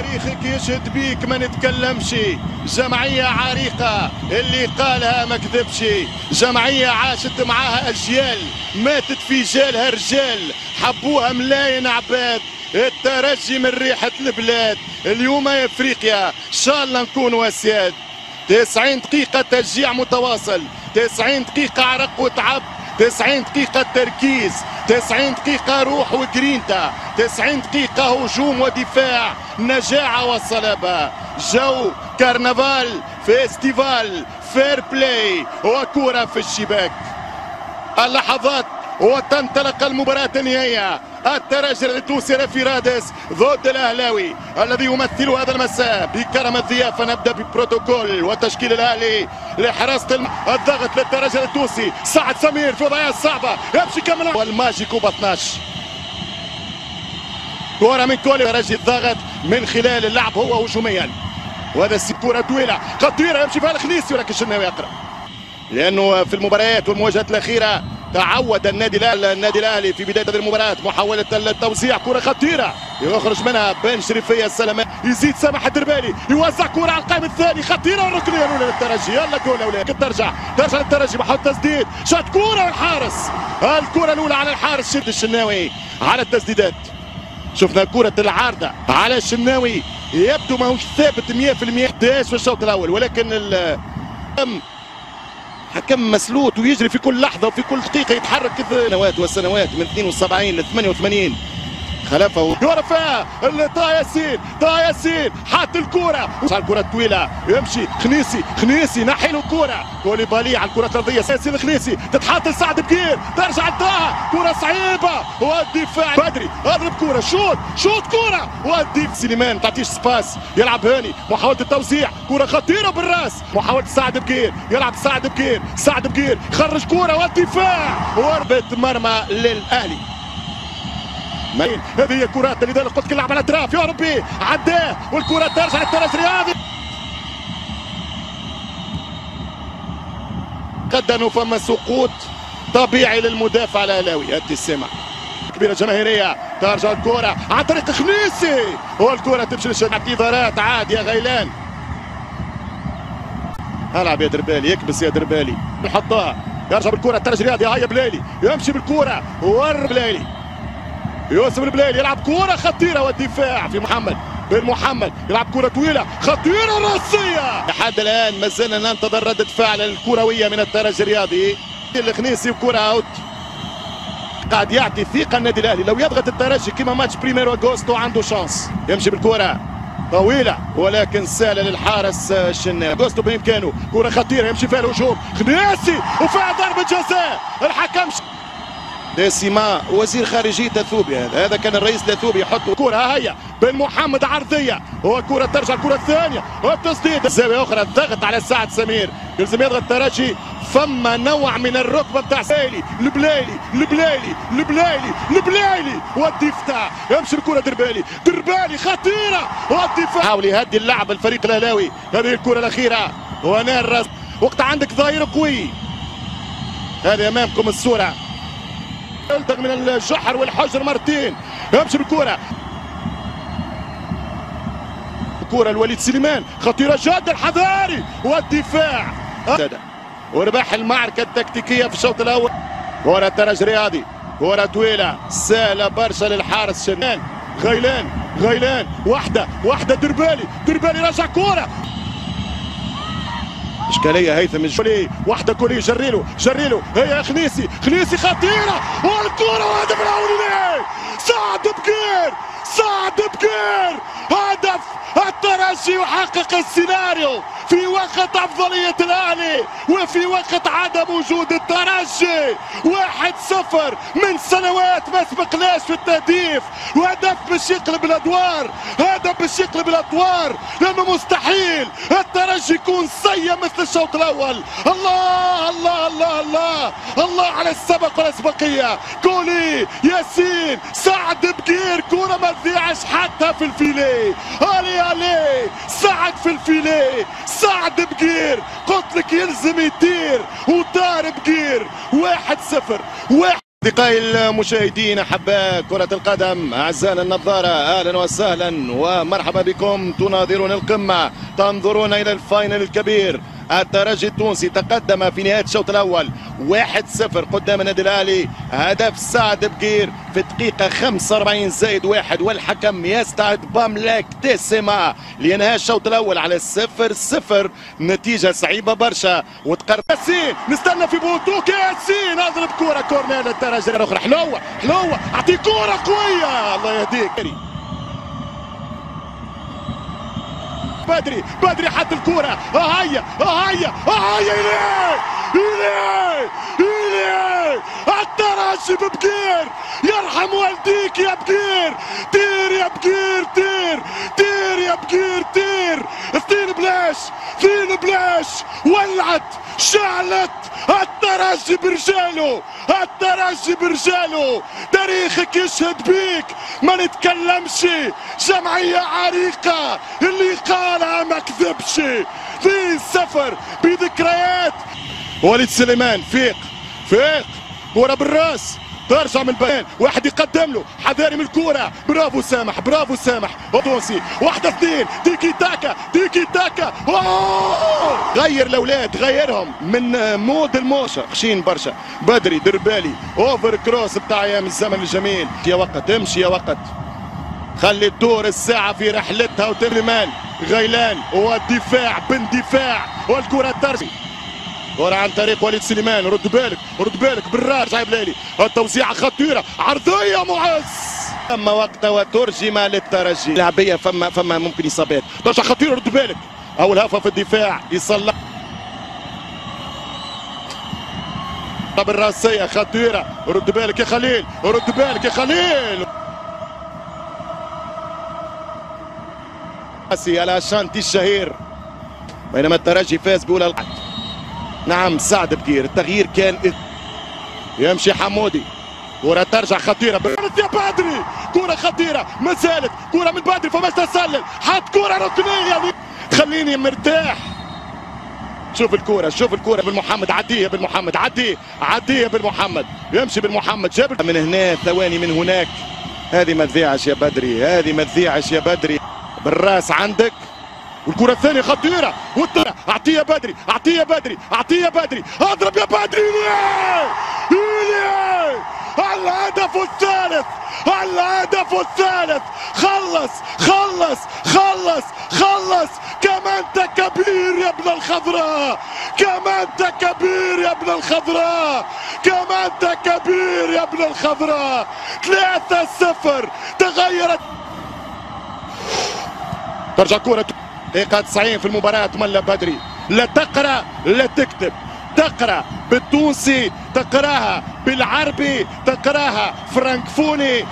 تاريخك يشهد بيك ما نتكلمش. جمعية عريقة اللي قالها ما كذبش. جمعية عاشت معاها أجيال، ماتت في جالها رجال، حبوها ملايين عباد. الترجي من ريحة البلاد. اليوم يا افريقيا ان شاء الله نكونوا اسياد. 90 دقيقة تشجيع متواصل، 90 دقيقة عرق وتعب، 90 دقيقة تركيز، 90 دقيقة روح وجرينتا، 90 دقيقة هجوم ودفاع، نجاعة وصلابة. جو كرنفال، فيستيفال، فير بلاي وكرة في الشباك. اللحظات وتنطلق المباراة النهائية. الترجي التونسي رفي رادس ضد الاهلاوي الذي يمثل هذا المساء بكرم الضيافه. نبدا ببروتوكول وتشكيل الاهلي لحراسه الضغط للترجي التونسي. سعد سمير في وضعيه صعبه، يمشي كمل والماجيكو ب 12. كره من كولي. الترجي الضغط من خلال اللعب هو هجوميا، وهذا كره طويله خطيره يمشي فيها الخنيسي، ولكن الشناوي يقرا لانه في المباريات والمواجهات الاخيره تعود النادي الاهلي في بدايه هذه المباراه محاوله التوزيع. كره خطيره يخرج منها بن شريفيه السلامات، يزيد سامح الدربالي يوزع كره على القائم الثاني خطيره، والركنيه الاولى للترجي. يلا جول اولاد ترجع للترجي محاولة تسديد، شاط كره والحارس. الكره الاولى على الحارس شد الشناوي على التسديدات. شفنا كره العارضه على الشناوي، يبدو ماهوش ثابت 100% في الشوط الاول، ولكن حكم مسلوط ويجري في كل لحظه وفي كل دقيقه يتحرك سنوات وسنوات من 72 ل 88. خلفه يرفع طه ياسين حط الكره على الكره الطويله، يمشي خنيسي نحي له الكره. كوليبالي على الكره الارضيه، ياسين خنيسي تتحط لسعد بكير، ترجع لطه، كره صعيبه والدفاع بدري اضرب كره شوط كره والدفاع سليمان تعطيش سباس، يلعب هاني محاوله التوزيع، كره خطيره بالراس، محاوله سعد بكير، يلعب سعد بكير خرج كره والدفاع وربة مرمى للاهلي. هذه هي الكرات اللي قلت لك لعب على الاطراف، يا ربي عداه والكره ترجع للترجي الرياضي. قد انه فما سقوط طبيعي للمدافع الاهلاوي. هاتي السمع كبيره جماهيريه، ترجع الكره عن طريق خنيسي والكره تمشي للشبكه. اعتذارات عاد يا غيلان، العب يا دربالي، يكبس يا دربالي، يحطها يرجع بالكره الترجي الرياضي. هيا بليلي يمشي بالكره بليلي، يوسف البليلي يلعب كرة خطيرة والدفاع في بن محمد يلعب كرة طويلة خطيرة راسية. لحد الآن ما زلنا ننتظر ردة فعل الكروية من الترجي الرياضي. الخنيسي وكرة اوت، قاعد يعطي ثقة النادي الأهلي. لو يضغط الترجي كما ماتش بريميرو اغوستو عنده شانس. يمشي بالكرة طويلة ولكن سهلة للحارس الشناوي. اغوستو بإمكانه كرة خطيرة يمشي فيها الهجوم، خنيسي وفيها ضربة جزاء. الحكم ديسيما وزير خارجية اثيوبيا، هذا كان الرئيس الاثيوبي يحط كرة. هيا بن محمد عرضية وكرة ترجع الكرة الثانية والتسديد. زاوية أخرى الضغط على سعد سمير، يلزم يضغط الترجي. فما نوع من الركبة بتاع البليلي والدفاع. يمشي الكرة دربالي خطيرة والدفاع. حاول يهدي اللعب الفريق الأهلاوي. هذه الكرة الأخيرة ونال الراس. وقت عندك ظهير قوي. هذه أمامكم الصورة، يلدغ من الجحر والحجر مرتين. يمشي بالكرة، كرة الوليد سليمان خطيرة جدا، الحذاري والدفاع ورباح المعركة التكتيكية في الشوط الأول. كرة الترجي الرياضي، كرة طويلة سهلة برشا للحارس شنان. غيلان واحدة دربالي رجع كرة إشكالية. هيثم الجولي واحدة كولي جريلو هي خنيسي خطيرة والكرة وهدف الأولي سعد بكير هدف الترجي يحقق السيناريو في وقت أفضلية الأهلي وفي وقت عدم وجود الترجي. 1-0 من سنوات ما سبقناش في التهديف، وهدف باش يقلب الأدوار لأنه مستحيل الترجي يكون سيء مثل الشوط الأول. الله على السبق والأسبقية. كولي ياسين سعد بكير، كرة ما تضيعش حتى في الفيليه. علي سعد في الفيليه، سعد بكير قلت لك يلزم يطير وطار بكير. 1-0 أصدقائي المشاهدين أحباء كرة القدم أعزائنا النظارة، أهلا وسهلا ومرحبا بكم. تناظرون القمة، تنظرون إلى الفاينل الكبير. الترجي التونسي تقدم في نهاية الشوط الأول 1-0 قدام النادي الأهلي، هدف سعد بقير في الدقيقة 45+1، والحكم يستعد باملاك تسمة لينهاء الشوط الأول على 0-0. نتيجة صعيبة برشا وتقرب ياسين. نستنى في بوتوك ياسين، اضرب كرة كورنير للترجي الأخرى. حلوة حلوة، أعطي كرة قوية، الله يهديك. بدري حط الكرة، هيا إليه الترجي ببقير، يرحم والديك يا بقير، طير يا بقير، طير يا بقير، طير. اثنين بلاش ولعت شعلت. الترجي برجاله، تاريخك يشهد بيك، ما نتكلمش. جمعية عريقة اللي قالها ما كذبش. 2-0 بذكريات. وليد سليمان فيق كرة بالراس ترجع من البيان، واحد يقدم له، حذاري من الكرة. برافو سامح تونسي. 1-2 تيكي تاكا. غير الاولاد، غيرهم من مود الموشة، خشين برشا. بدري دربالي اوفر كروس بتاع ايام الزمن الجميل. امشي يا وقت، خلي تدور الساعة في رحلتها. وتلمان غيلان والدفاع باندفاع، والكرة ترجع. كرة عن طريق وليد سليمان. رد بالك بالراس جايب ليلي، التوزيعة خطيرة، عرضية معز. اما وقتها وترجمة للترجي لعبية، فما ممكن اصابات. برشا خطيرة، رد بالك. اول هفة في الدفاع يصلح بالراسية خطيرة. رد بالك يا خليل. الاشانتي الشهير، بينما الترجي فاز بأولى. نعم سعد بقير، التغيير كان يمشي حمودي. كرة ترجع خطيرة يا بدري، كرة خطيرة ما زالت، كرة من بدري فماش تسلل، حط كرة ركنية خليني مرتاح. شوف الكرة بالمحمد، عديها بالمحمد، يمشي بالمحمد، جاب من هنا ثواني من هناك. هذه ما تذيعش يا بدري، بالراس عندك. والكرة الثانية خطيرة، اعطيه بدري، اضرب يا بدري. إليه الهدف الثالث. خلص. كما انت كبير يا ابن الخضراء. 3-0 تغيرت. ترجع كرة دقيقة 90 في المباراة. تملى بدري، لا تقرأ لا تكتب، تقرأ بالتونسي، تقراها بالعربي، تقراها فرنكفوني.